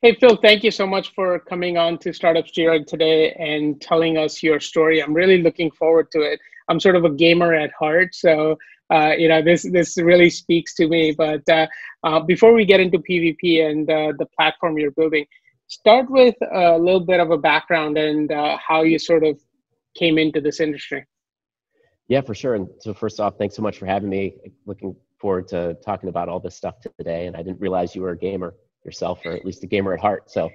Hey, Phil, thank you so much for coming on to Startup Steroid today and telling us your story. I'm really looking forward to it. I'm sort of a gamer at heart, so this really speaks to me. But before we get into PvP and the platform you're building, start with a little bit of a background and how you sort of came into this industry. Yeah, for sure. And so first off, thanks so much for having me. Looking forward to talking about all this stuff today. And I didn't realize you were a gamer yourself, or at least a gamer at heart. So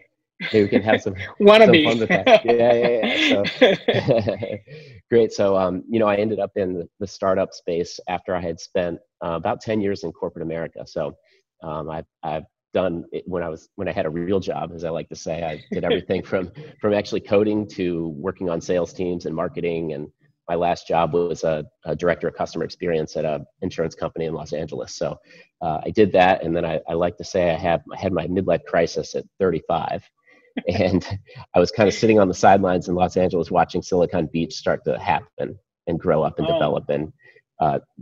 maybe we can have some fun with that. Yeah. So great. So I ended up in the startup space after I had spent about 10 years in corporate America. So I've done it when I had a real job, as I like to say. I did everything from actually coding to working on sales teams and marketing. And my last job was a director of customer experience at an insurance company in Los Angeles. So I did that, and then I like to say I had my midlife crisis at 35, and I was kind of sitting on the sidelines in Los Angeles watching Silicon Beach start to happen and grow up and develop, and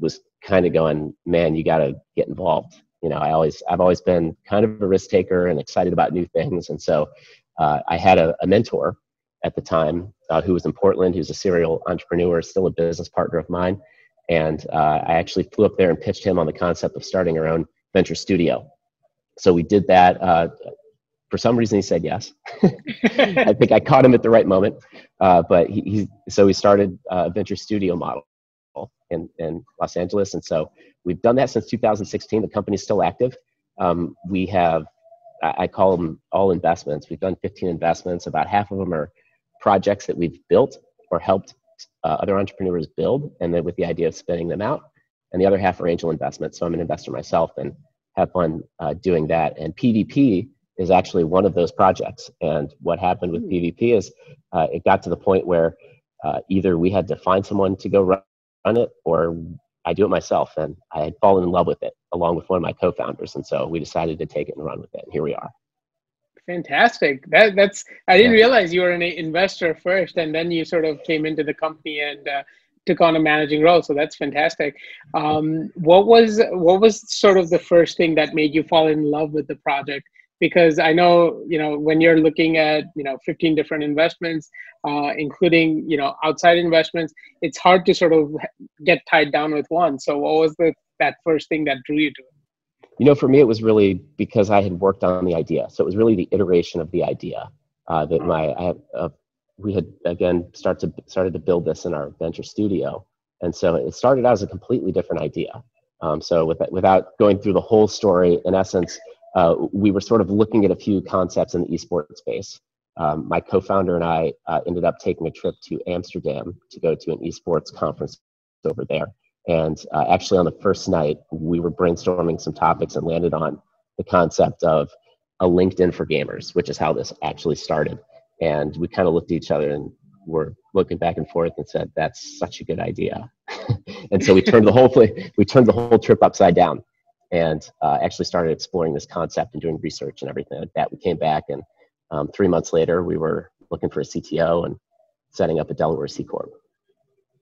was kind of going, man, you got to get involved. I've always been kind of a risk taker and excited about new things, and so I had a mentor at the time who was in Portland, who's a serial entrepreneur, still a business partner of mine. And I actually flew up there and pitched him on the concept of starting our own venture studio. So we did that. For some reason, he said yes. I think I caught him at the right moment. But so we started a venture studio model in Los Angeles. And so we've done that since 2016. The company's still active. We have, I call them all investments. We've done 15 investments. About half of them are projects that we've built or helped other entrepreneurs build, and then with the idea of spinning them out. And the other half are angel investments. So I'm an investor myself and have fun doing that. And PvP is actually one of those projects. And what happened with PvP is it got to the point where either we had to find someone to go run it, or I do it myself. And I had fallen in love with it along with one of my co-founders. And so we decided to take it and run with it. And here we are. Fantastic. I didn't realize you were an investor first, and then you sort of came into the company and took on a managing role. So that's fantastic. What was sort of the first thing that made you fall in love with the project? Because I know, when you're looking at, 15 different investments, including, outside investments, it's hard to sort of get tied down with one. So what was that first thing that drew you to it? For me, it was really because I had worked on the idea. So it was really the iteration of the idea we had, again, started to build this in our venture studio. And so it started out as a completely different idea. So without going through the whole story, in essence, we were sort of looking at a few concepts in the esports space. My co-founder and I ended up taking a trip to Amsterdam to go to an esports conference over there. And actually on the first night, we were brainstorming some topics and landed on the concept of a LinkedIn for gamers, which is how this actually started. And we kind of looked at each other and were looking back and forth and said, that's such a good idea. And so we turned the whole trip upside down and actually started exploring this concept and doing research and everything like that. We came back, and 3 months later, we were looking for a CTO and setting up a Delaware C Corp.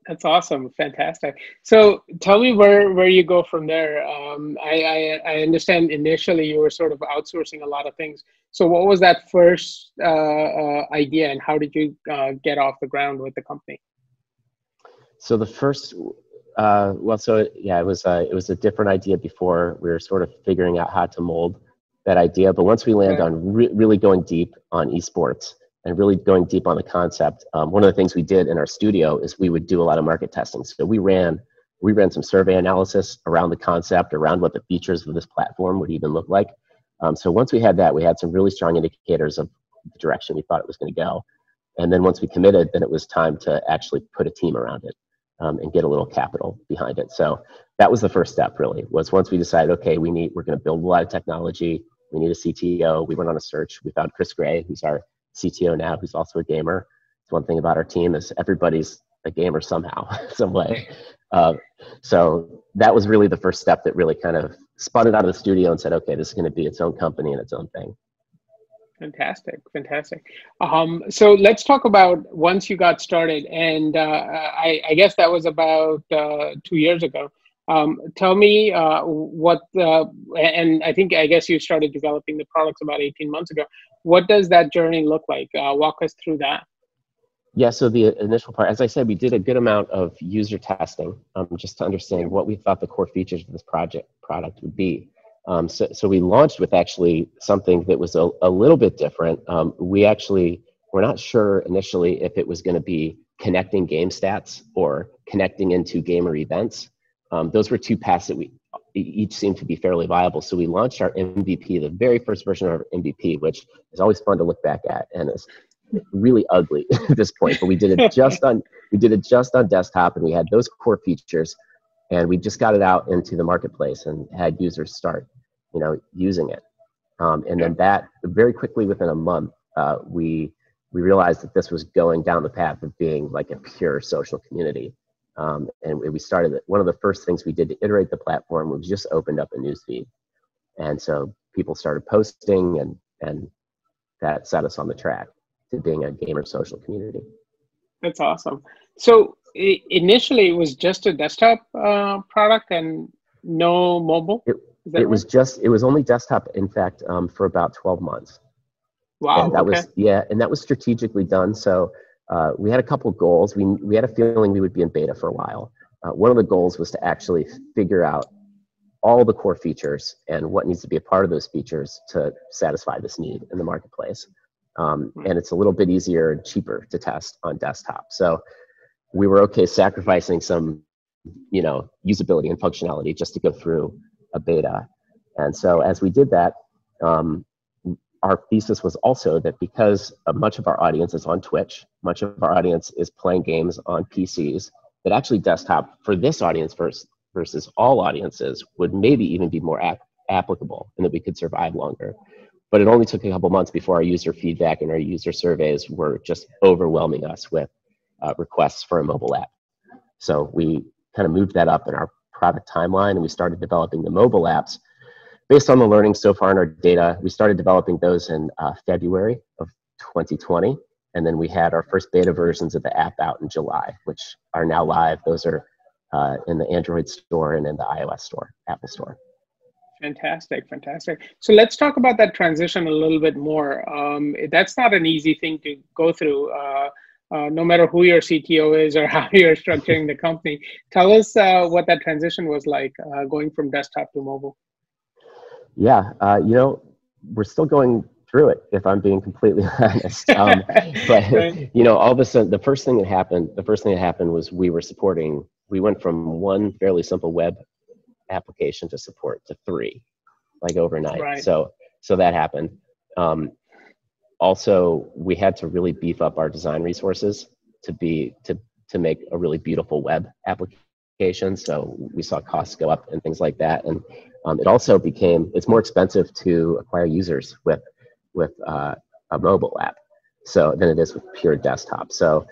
That's awesome. Fantastic. So tell me where you go from there. I understand initially you were sort of outsourcing a lot of things. So what was that first idea, and how did you get off the ground with the company? So the first, it was a different idea before. We were sort of figuring out how to mold that idea. But once we land on really going deep on esports, and really going deep on the concept, one of the things we did in our studio is we would do a lot of market testing. So we ran some survey analysis around the concept, around what the features of this platform would even look like. So once we had that, we had some really strong indicators of the direction we thought it was going to go. And then once we committed, then it was time to actually put a team around it and get a little capital behind it. So that was the first step, really, was once we decided, okay, we're going to build a lot of technology. We need a CTO. We went on a search. We found Chris Gray, who's our CTO now, who's also a gamer. It's one thing about our team is everybody's a gamer somehow, some way. So that was really the first step that really kind of spun it out of the studio and said, okay, this is going to be its own company and its own thing. Fantastic. So let's talk about once you got started, and I guess that was about 2 years ago. Tell me and I guess you started developing the products about 18 months ago. What does that journey look like? Walk us through that. Yeah, so the initial part, as I said, we did a good amount of user testing just to understand what we thought the core features of this product would be. So we launched with actually something that was a little bit different. We actually were not sure initially if it was going to be connecting game stats or connecting into gamer events. Those were two paths that each seemed to be fairly viable. So we launched our MVP, the very first version of our MVP, which is always fun to look back at, and it's really ugly at this point. But we did it just on desktop, and we had those core features, and we just got it out into the marketplace and had users start, using it. And then that very quickly, within a month, we realized that this was going down the path of being like a pure social community. And we started it. One of the first things we did to iterate the platform was just opened up a newsfeed. And so people started posting, and that set us on the track to being a gamer social community. That's awesome. So initially it was just a desktop product and no mobile? It was only desktop, in fact, for about 12 months. Wow. And that was strategically done. So we had a couple of goals. We had a feeling we would be in beta for a while. One of the goals was to actually figure out all the core features and what needs to be a part of those features to satisfy this need in the marketplace. And it's a little bit easier and cheaper to test on desktop. So we were okay sacrificing some, usability and functionality just to go through a beta. And so as we did that, our thesis was also that because much of our audience is on Twitch, much of our audience is playing games on PCs, that actually desktop for this audience versus all audiences would maybe even be more applicable, and that we could survive longer. But it only took a couple months before our user feedback and our user surveys were just overwhelming us with requests for a mobile app. So we kind of moved that up in our product timeline, and we started developing the mobile apps. Based on the learning so far in our data, we started developing those in February of 2020. And then we had our first beta versions of the app out in July, which are now live. Those are in the Android store and in the iOS store, Apple store. Fantastic. So let's talk about that transition a little bit more. That's not an easy thing to go through, no matter who your CTO is or how you're structuring the company. Tell us what that transition was like, going from desktop to mobile. Yeah, we're still going through it, if I'm being completely honest. But right. All of a sudden, the first thing that happened was we went from one fairly simple web application to support to 3, like overnight. Right. So that happened. Also, we had to really beef up our design resources to make a really beautiful web application. So we saw costs go up and things like that. And it also it's more expensive to acquire users with a mobile app than it is with pure desktop. So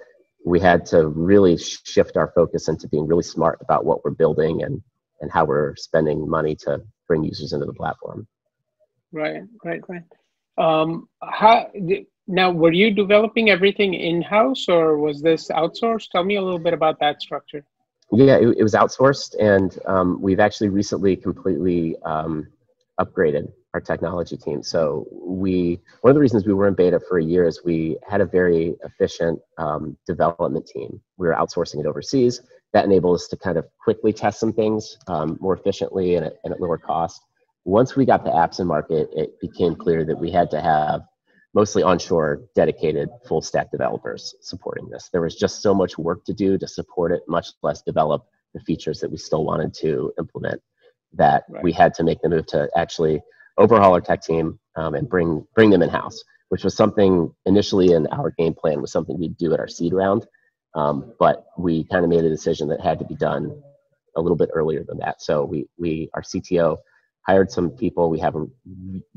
we had to really shift our focus into being really smart about what we're building and how we're spending money to bring users into the platform. Right. Now, were you developing everything in-house, or was this outsourced? Tell me a little bit about that structure. Yeah, it was outsourced, and we've actually recently completely upgraded our technology team. So one of the reasons we were in beta for a year is we had a very efficient development team. We were outsourcing it overseas. That enabled us to kind of quickly test some things more efficiently and at lower cost. Once we got the apps in market, it became clear that we had to have mostly onshore dedicated full stack developers supporting this. There was just so much work to do to support it, much less develop the features that we still wanted to implement, that we had to make the move to actually overhaul our tech team and bring them in-house, which was something initially in our game plan was something we'd do at our seed round. But we kind of made a decision that had to be done a little bit earlier than that. So our CTO hired some people. We have a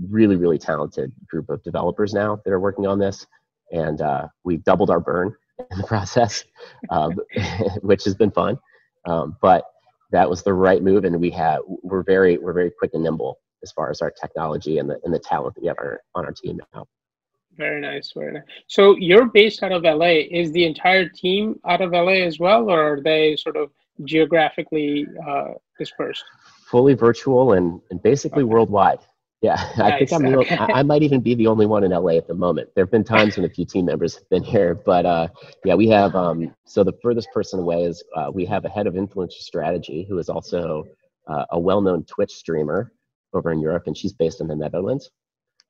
really, really talented group of developers now that are working on this. And we doubled our burn in the process, which has been fun. But that was the right move. And we're very quick and nimble as far as our technology and the talent that we have on our team now. Very nice. So you're based out of LA. Is the entire team out of LA as well, or are they sort of geographically dispersed? Fully virtual and basically Okay. worldwide. Yeah, I think Nice. Okay. I might even be the only one in LA at the moment. There have been times when a few team members have been here, but yeah, we have, so the furthest person away is we have a head of influencer strategy who is also a well-known Twitch streamer over in Europe, and she's based in the Netherlands.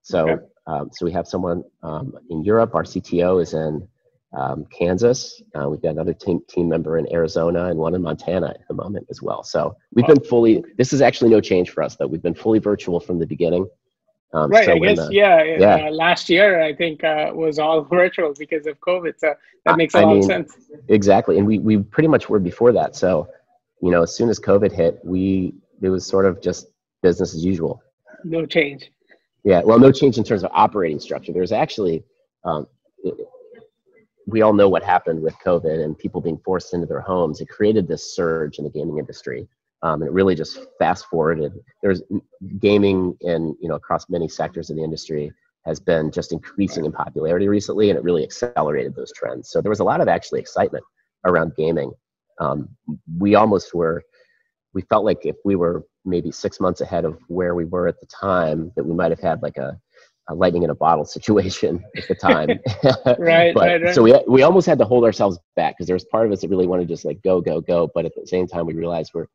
So, Okay. so we have someone in Europe. Our CTO is in Kansas. We've got another team member in Arizona and one in Montana at the moment as well. So we've been fully, this is actually no change for us though. We've been fully virtual from the beginning. Right. So I guess, last year, I think, was all virtual because of COVID. So that makes a lot of sense. Exactly. And we pretty much were before that. So, you know, as soon as COVID hit, it was sort of just business as usual. No change. Yeah. Well, no change in terms of operating structure. There's actually, we all know what happened with COVID and people being forced into their homes. It created this surge in the gaming industry. And it really just fast forwarded. There's gaming in, you know, across many sectors of the industry has been just increasing in popularity recently, and it really accelerated those trends. So there was a lot of actually excitement around gaming. We felt like if we were maybe 6 months ahead of where we were at the time, that we might have had like a lightning in a bottle situation at the time. Right. So we almost had to hold ourselves back because there was part of us that really wanted to just like go. But at the same time, we realized we're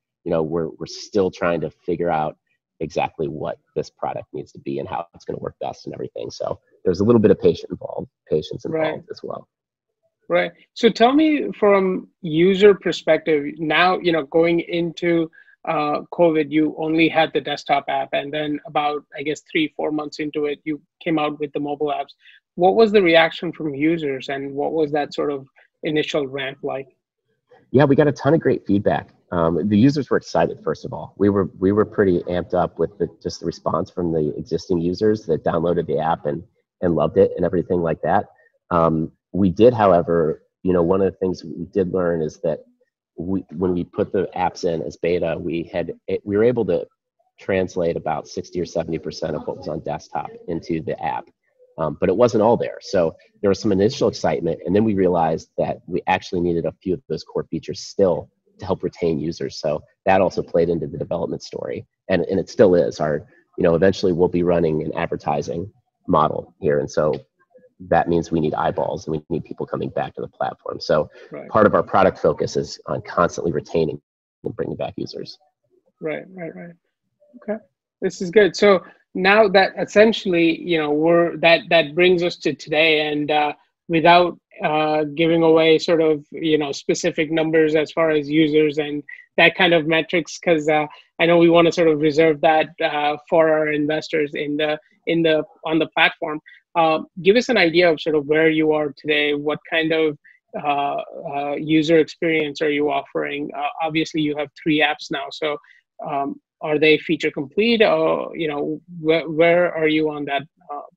still trying to figure out exactly what this product needs to be and how it's going to work best and everything. So there's a little bit of patience involved as well. Right. So tell me from user perspective now, you know, going into COVID, you only had the desktop app, and then about, I guess, 3-4 months into it, you came out with the mobile apps. What was the reaction from users, and what was that sort of initial ramp like? Yeah, we got a ton of great feedback. The users were excited. First of all, we were pretty amped up with just the response from the existing users that downloaded the app and loved it and everything like that. We did, however, you know, one of the things we did learn is that when we put the apps in as beta, we were able to translate about 60 or 70% of what was on desktop into the app. But it wasn't all there. So there was some initial excitement, and then we realized that we actually needed a few of those core features still to help retain users. So that also played into the development story, and it still is. Eventually we'll be running an advertising model here, and so that means we need eyeballs and we need people coming back to the platform. So part of our product focus is on constantly retaining and bringing back users. Right. Okay, this is good. So now that essentially, you know, that brings us to today, and without giving away sort of, you know, specific numbers as far as users and that kind of metrics, because I know we want to sort of reserve that for our investors on the platform. Give us an idea of sort of where you are today. What kind of user experience are you offering? Obviously, you have 3 apps now, so are they feature complete, or, you know, where are you on that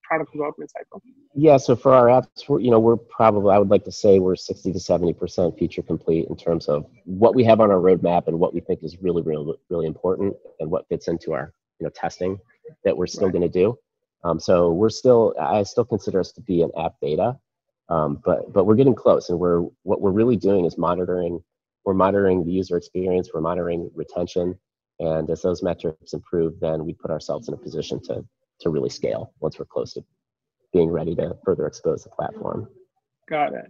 product development cycle? Yeah, so for our apps, we're probably, I would like to say we're 60 to 70% feature complete in terms of what we have on our roadmap and what we think is really, really, really important and what fits into our, you know, testing that we're still going to do. So I still consider us to be an app beta, but we're getting close, and what we're really doing is monitoring the user experience, we're monitoring retention, and as those metrics improve, then we put ourselves in a position to really scale once we're close to being ready to further expose the platform. Got it.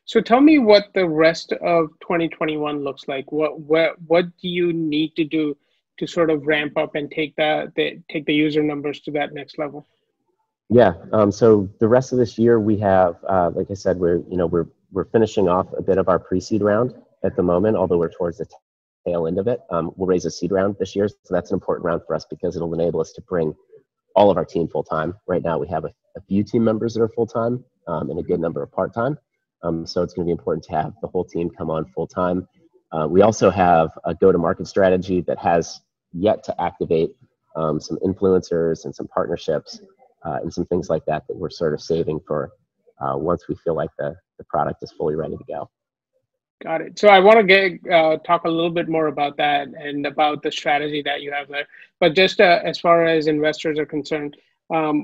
So tell me what the rest of 2021 looks like. What do you need to do to sort of ramp up and take the user numbers to that next level? Yeah. So the rest of this year, we have, like I said, we're finishing off a bit of our pre-seed round at the moment, although we're towards the tail end of it. We'll raise a seed round this year, so that's an important round for us because it'll enable us to bring all of our team full-time. Right now, we have a few team members that are full-time and a good number of part-time. So it's going to be important to have the whole team come on full-time. We also have a go-to-market strategy that has yet to activate some influencers and some partnerships and some things like that we're sort of saving for once we feel like the product is fully ready to go. Got it. So I want to talk a little bit more about that and about the strategy that you have there. But just as far as investors are concerned,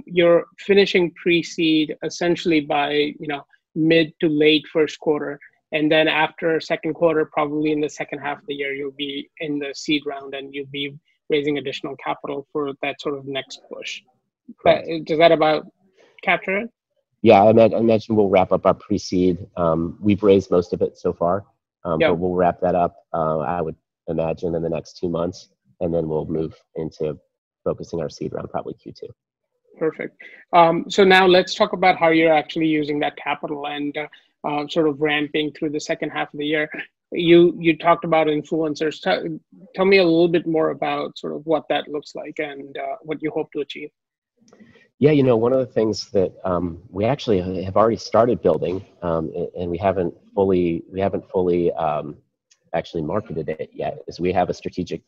you're finishing pre-seed essentially by, you know, mid to late first quarter. And then after second quarter, probably in the second half of the year, you'll be in the seed round and you'll be raising additional capital for that sort of next push. Does that about capture it? Yeah, I imagine we'll wrap up our pre-seed. We've raised most of it so far, but we'll wrap that up, I would imagine, in the next 2 months, and then we'll move into focusing our seed round probably Q2. Perfect. So now let's talk about how you're actually using that capital and sort of ramping through the second half of the year. You talked about influencers. Tell me a little bit more about sort of what that looks like and what you hope to achieve. Yeah, one of the things that we actually have already started building, and we haven't fully actually marketed it yet, is we have a strategic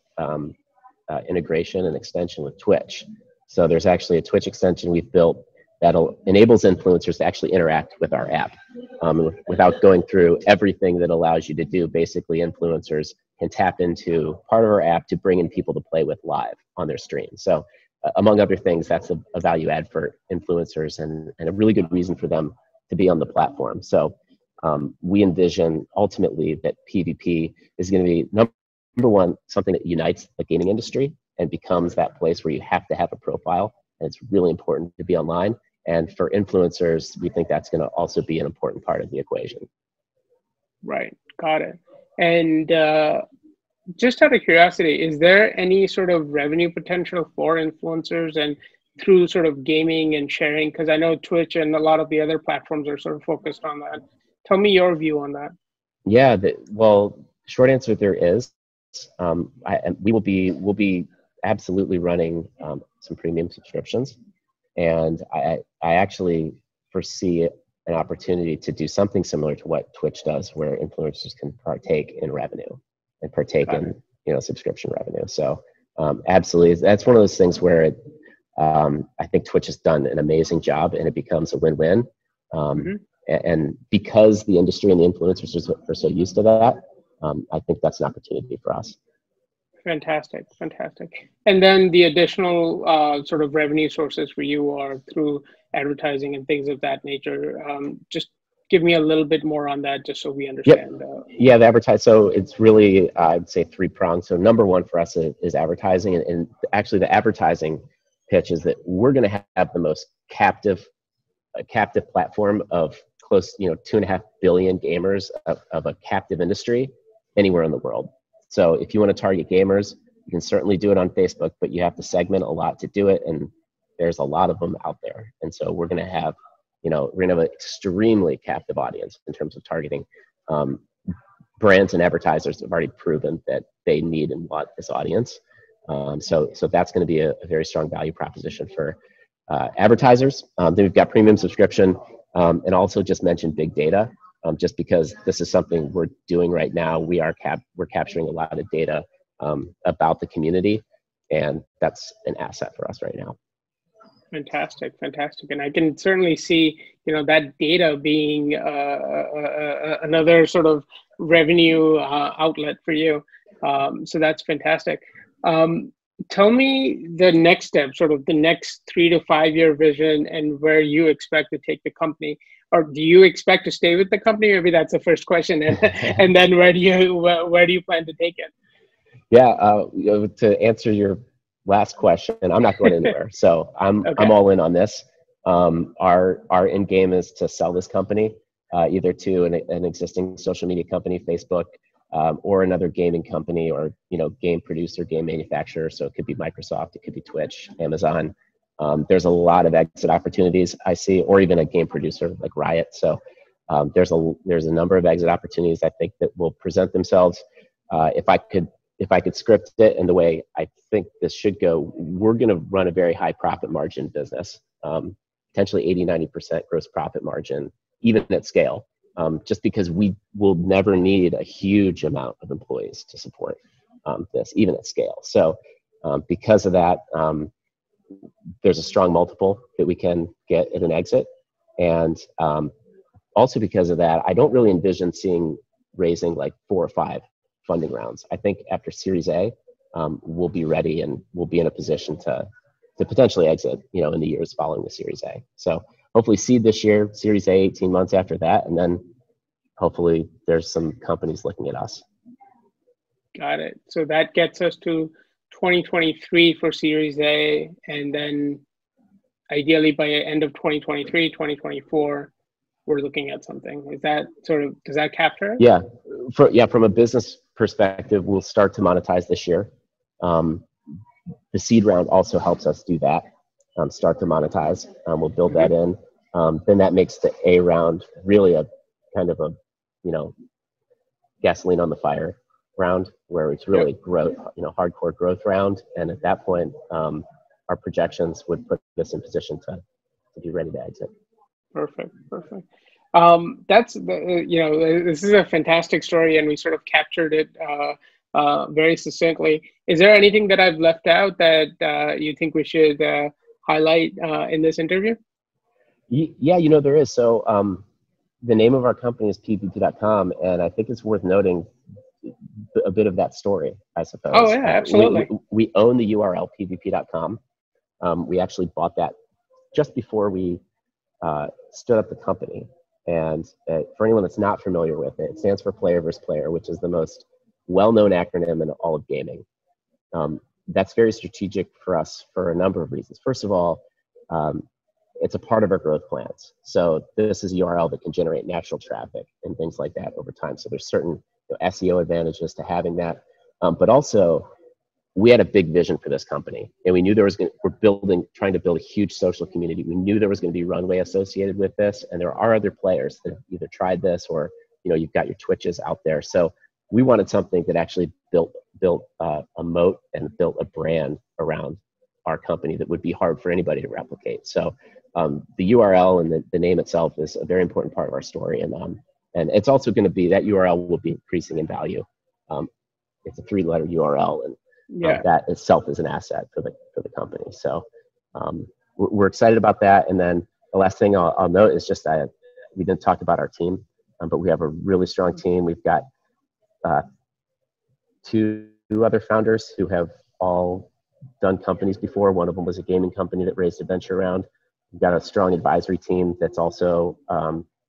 integration and extension with Twitch. So there's actually a Twitch extension we've built that enables influencers to actually interact with our app without going through everything that allows you to do. Basically, influencers can tap into part of our app to bring in people to play with live on their stream. So among other things, that's a value add for influencers and a really good reason for them to be on the platform. So we envision ultimately that PvP is going to be number one, something that unites the gaming industry and becomes that place where you have to have a profile, and it's really important to be online. And for influencers, we think that's going to also be an important part of the equation. Right, got it. And just out of curiosity, is there any sort of revenue potential for influencers and through sort of gaming and sharing? Because I know Twitch and a lot of the other platforms are sort of focused on that. Tell me your view on that. Yeah, well, short answer, there is. We'll be absolutely running some premium subscriptions, and I actually foresee an opportunity to do something similar to what Twitch does, where influencers can partake in revenue and partake in subscription revenue. So absolutely, that's one of those things where I think Twitch has done an amazing job, and it becomes a win-win. And because the industry and the influencers are so used to that, I think that's an opportunity for us. Fantastic. And then the additional sort of revenue sources for you are through advertising and things of that nature. Just give me a little bit more on that, just so we understand. Yeah, the advertise. So it's really, I'd say, three-pronged. So number one for us is advertising, and actually the advertising pitch is that we're going to have the most captive platform of close, 2.5 billion gamers of a captive industry anywhere in the world. So if you want to target gamers, you can certainly do it on Facebook, but you have to segment a lot to do it, and there's a lot of them out there. And so we're going to have, an extremely captive audience in terms of targeting. Brands and advertisers have already proven that they need and want this audience. So that's going to be a very strong value proposition for advertisers. Then we've got premium subscription, and also just mentioned big data. Just because this is something we're doing right now, we're capturing a lot of data about the community, and that's an asset for us right now. Fantastic. And I can certainly see, that data being another sort of revenue outlet for you. So that's fantastic. Tell me the next step, sort of the next 3 to 5 year vision, and where you expect to take the company. Or do you expect to stay with the company? Maybe that's the first question, and then where do you plan to take it? Yeah, to answer your last question, I'm not going anywhere. So I'm all in on this. Our end game is to sell this company either to an existing social media company, Facebook, or another gaming company, or game producer, game manufacturer. So it could be Microsoft, it could be Twitch, Amazon. There's a lot of exit opportunities I see, or even a game producer like Riot. So there's a number of exit opportunities I think that will present themselves. If I could script it in the way I think this should go, we're going to run a very high profit margin business, potentially 80-90% gross profit margin, even at scale, just because we will never need a huge amount of employees to support this, even at scale. So because of that, there's a strong multiple that we can get at an exit. And also because of that, I don't really envision raising like 4 or 5 funding rounds. I think after Series A, we'll be ready and we'll be in a position to potentially exit, in the years following the Series A. So hopefully seed this year, Series A 18 months after that, and then hopefully there's some companies looking at us. Got it. So that gets us to 2023 for Series A, and then ideally by end of 2023, 2024, we're looking at something. Is that sort of, does that capture it? Yeah, from a business perspective, we'll start to monetize this year. The seed round also helps us do that, start to monetize. We'll build that in. Then that makes the A round really a kind of a, gasoline on the fire round, where it's really growth, hardcore growth round. And at that point, our projections would put us in position to be ready to exit. Perfect. That's this is a fantastic story, and we sort of captured it very succinctly. Is there anything that I've left out that you think we should highlight in this interview? Yeah, there is. So the name of our company is pvp.com, and I think it's worth noting a bit of that story, I suppose. Oh yeah, absolutely. We own the URL pvp.com. We actually bought that just before we stood up the company. And for anyone that's not familiar with it, it stands for Player versus Player, which is the most well-known acronym in all of gaming. That's very strategic for us for a number of reasons. First of all, it's a part of our growth plans. So this is a URL that can generate natural traffic and things like that over time. So there's certain SEO advantages to having that. But also, we had a big vision for this company, and we knew we're trying to build a huge social community. We knew there was going to be runway associated with this, and there are other players that have either tried this or, you've got your Twitches out there. So we wanted something that actually built a moat and built a brand around our company that would be hard for anybody to replicate. So the URL and the name itself is a very important part of our story, and it's also going to be, that URL will be increasing in value. It's a 3-letter URL, and that itself is an asset for the company. So we're excited about that. And then the last thing I'll note is just that we didn't talk about our team, but we have a really strong team. We've got 2 other founders who have all done companies before. One of them was a gaming company that raised a venture round. We've got a strong advisory team that's also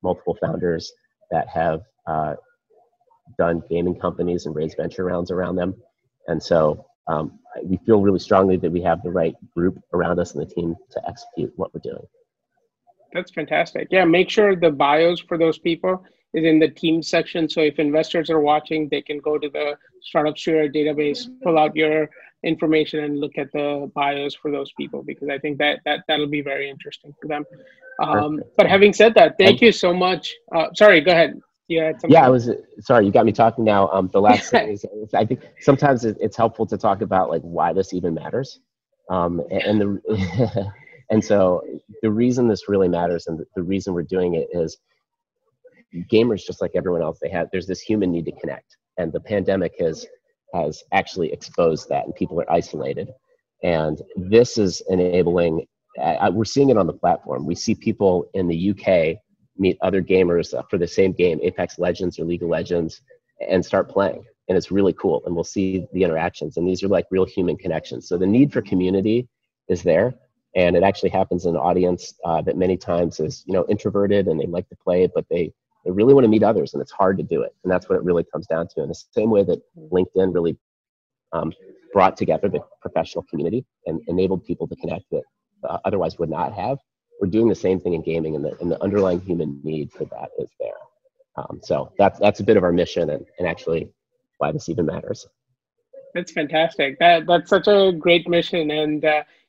multiple founders that have done gaming companies and raised venture rounds around them. And so we feel really strongly that we have the right group around us and the team to execute what we're doing. That's fantastic. Yeah, make sure the bios for those people is in the team section. So if investors are watching, they can go to the Startup Studio database, pull out your information, and look at the bios for those people, because I think that'll be very interesting for them. But having said that, thank you so much. Sorry, go ahead. Yeah, sorry, you got me talking now. The last thing is, I think sometimes it's helpful to talk about like why this even matters. And so the reason this really matters, and the reason we're doing it, is gamers, just like everyone else, there's this human need to connect, and the pandemic has actually exposed that, and people are isolated. And this is enabling, we're seeing it on the platform. We see people in the UK meet other gamers for the same game, Apex Legends or League of Legends, and start playing. And it's really cool. And we'll see the interactions. And these are like real human connections. So the need for community is there. And it actually happens in an audience that many times is, introverted, and they like to play it, but they really want to meet others, and it's hard to do it. And that's what it really comes down to. In the same way that LinkedIn really brought together the professional community and enabled people to connect that otherwise would not have, we're doing the same thing in gaming, and the underlying human need for that is there. So that's a bit of our mission, and actually why this even matters. That's fantastic. That's such a great mission, and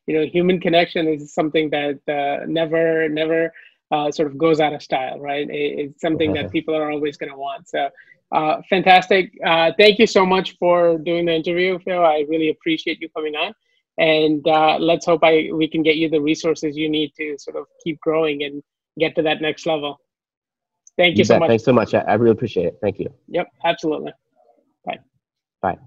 human connection is something that never sort of goes out of style, right? It's something that people are always going to want. So fantastic. Thank you so much for doing the interview, Phil. I really appreciate you coming on. And let's hope we can get you the resources you need to sort of keep growing and get to that next level. Thank you so much. Thanks so much. I really appreciate it. Thank you. Yep, absolutely. Bye. Bye.